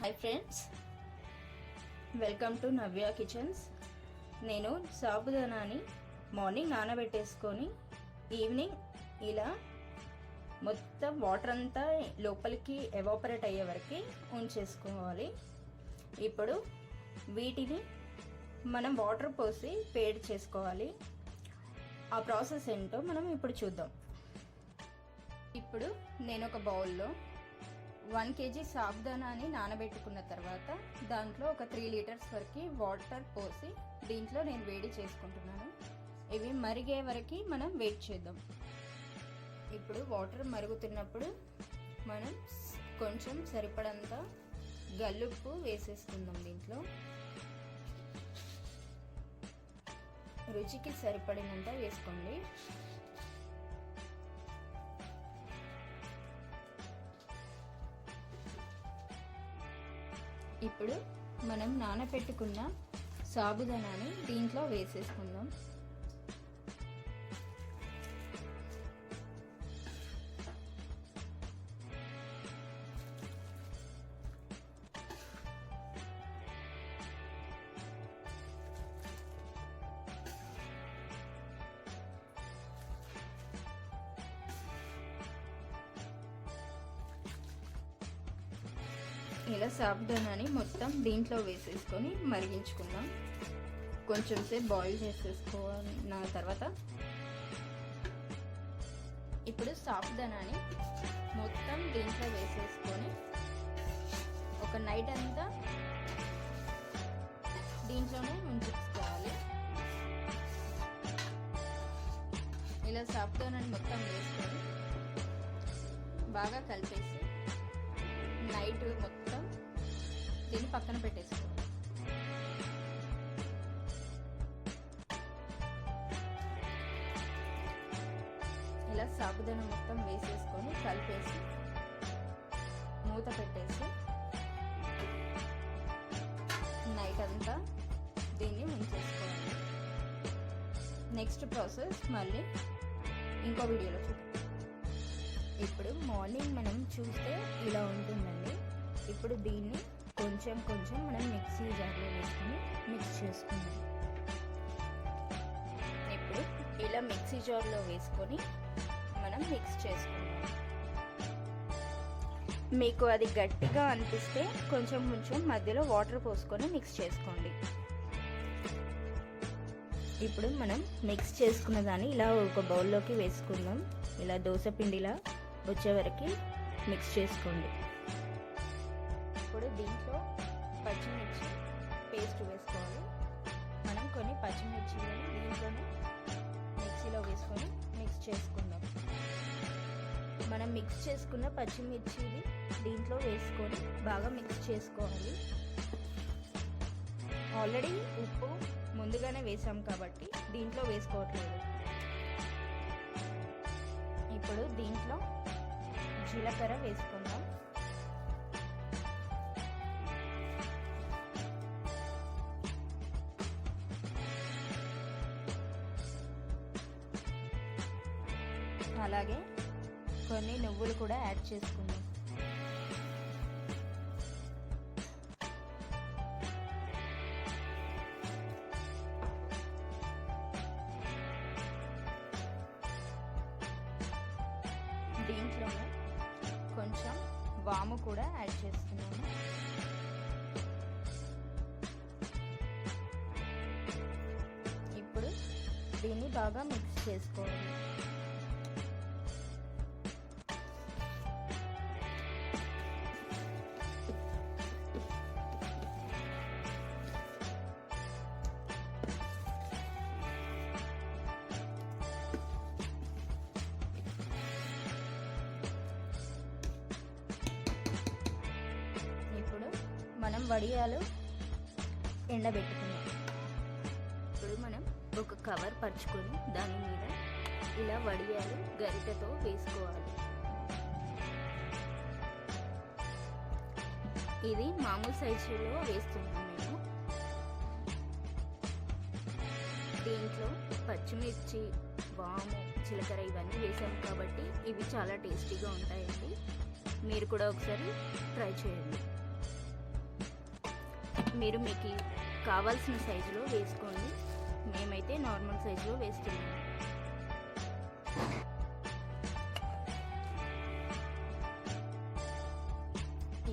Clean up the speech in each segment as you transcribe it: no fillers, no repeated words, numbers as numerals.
Hi friends, welcome to Navya kitchens. నేను సాబుదానాని morning నానబెట్టేసుకొని evening ఇలా మొత్తం వాటర్ అంతా లోపలికి ఎవాపరేట్ అయ్యే వరకు ఉంచేసుకోవాలి. ఇప్పుడు వీటిని మనం వాటర్ పోసి వేడి చేసుకోవాలి. ఆ ప్రాసెస్ ఏంటో మనం ఇప్పుడు చూద్దాం. ఇప్పుడు నేను ఒక బౌల్లో 1 kg సాబుదానాన్ని నానబెట్టుకున్న తర్వాత దాంట్లో ఒక 3 లీటర్స్ వరకు వాటర్ పోసి దీంట్లో నేను వేడి చేసుకుంటున్నాను. ఇవి మరిగే వరకు మనం వెయిట్ చేద్దాం. ఇప్పుడు వాటర్ మరుగుతున్నప్పుడు మనం కొంచెం సరిపడంత గల్లుప్పు వేసేసుకుందాం. దీంట్లో రుచికి సరిపడినంత వేసుకోండి. ఇప్పుడు మనం నానబెట్టుకున్న సాబుదానాన్ని దీంట్లో వేసేసుకుందాం. ఇలా సాబుదానాన్ని మొత్తం దీంట్లో వేసేసుకొని మరిగించుకుందాం. కొంచెం సేపు బాయిల్ చేసేసుకున్న తర్వాత ఇప్పుడు సాబుదానాన్ని మొత్తం దీంట్లో వేసేసుకొని ఒక నైట్ అంతా దీంట్లోనే ఉంచుకోవాలి. ఇలా సాబుదానాన్ని మొత్తం వేసుకొని బాగా కలిపేసి నైట్ మొత్తం దీన్ని పక్కన పెట్టేసుకోవాలి. ఇలా సాబుదానా మొత్తం వేసేసుకొని కలిపేసి మూత పెట్టేసి నైట్ అంతా దీన్ని ఉంచేసుకోవాలి. నెక్స్ట్ ప్రాసెస్ మళ్ళీ ఇంకో వీడియోలో చూద్దాం. ఇప్పుడు మార్నింగ్ మనం చూస్తే ఇలా ఉంటుందండి. ఇప్పుడు దీన్ని కొంచెం కొంచెం మనం మిక్సీ జార్లో వేసుకొని మిక్స్ చేసుకుందాం. ఇప్పుడు ఇలా మిక్సీ జార్లో వేసుకొని మనం మిక్స్ చేసుకుందాం. మీకు అది గట్టిగా అనిపిస్తే కొంచెం కొంచెం మధ్యలో వాటర్ పోసుకొని మిక్స్ చేసుకోండి. ఇప్పుడు మనం మిక్స్ చేసుకున్న దాన్ని ఇలా ఒక బౌల్లోకి వేసుకుందాం. ఇలా దోశ పిండిలా వచ్చే వరకు మిక్స్ చేసుకోండి. ఇప్పుడు దీంట్లో పచ్చిమిర్చి పేస్ట్ వేసుకోవాలి. మనం కొన్ని పచ్చిమిర్చిని దీంట్లోనే మిక్సీలో వేసుకొని మిక్స్ చేసుకుందాం. మనం మిక్స్ చేసుకున్న పచ్చిమిర్చిని దీంట్లో వేసుకొని బాగా మిక్స్ చేసుకోవాలి. ఆల్రెడీ ఉప్పు ముందుగానే వేసాం కాబట్టి దీంట్లో వేసుకోవట్లేదు. ఇప్పుడు దీంట్లో జీలకర్ర వేసుకుందాం. అలాగే కొన్ని నువ్వులు కూడా యాడ్ చేసుకుందాం. దీంట్లోనే కొంచెం వాము కూడా యాడ్ చేస్తున్నాము. ఇప్పుడు దీన్ని బాగా మిక్స్ చేసుకోవాలి. మనం వడియాలు ఎండబెట్టుకున్నాం. ఇప్పుడు మనం ఒక కవర్ పరుచుకొని దాని మీద ఇలా వడియాలు గరిటెతో వేసుకోవాలి. ఇది మామూలు సైజులో వేస్తున్నాం మేము. దీంట్లో పచ్చిమిర్చి, వాము, జీలకర్ర ఇవన్నీ వేసాం కాబట్టి ఇవి చాలా టేస్టీగా ఉంటాయండి. మీరు కూడా ఒకసారి ట్రై చేయండి. మీరు మీకు కావాల్సిన సైజులో వేసుకోండి. మేమైతే నార్మల్ సైజులో వేస్తున్నాము.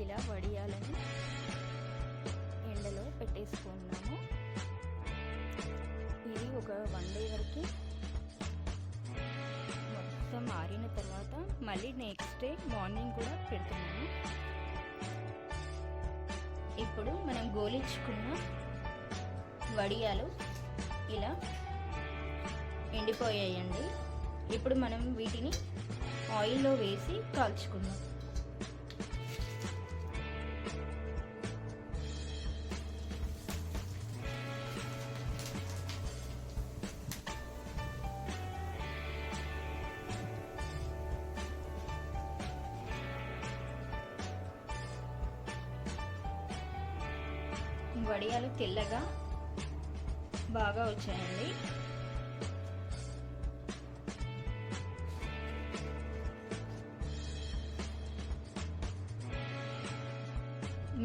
ఇలా వడియాలని ఎండలో పెట్టేసుకున్నాము. ఇది ఒక 1 డే వరకు మొత్తం ఆరిన తర్వాత మళ్ళీ నెక్స్ట్ డే మార్నింగ్ కూడా పెడుతున్నాము. ఇప్పుడు మనం గోలించుకున్న వడియాలు ఇలా ఎండిపోయాయండి. ఇప్పుడు మనం వీటిని ఆయిల్లో వేసి కాల్చుకుందాం. వడియాలు తెల్లగా బాగా వచ్చాయండి.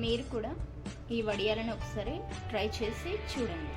మీరు కూడా ఈ వడియాలను ఒకసారి ట్రై చేసి చూడండి.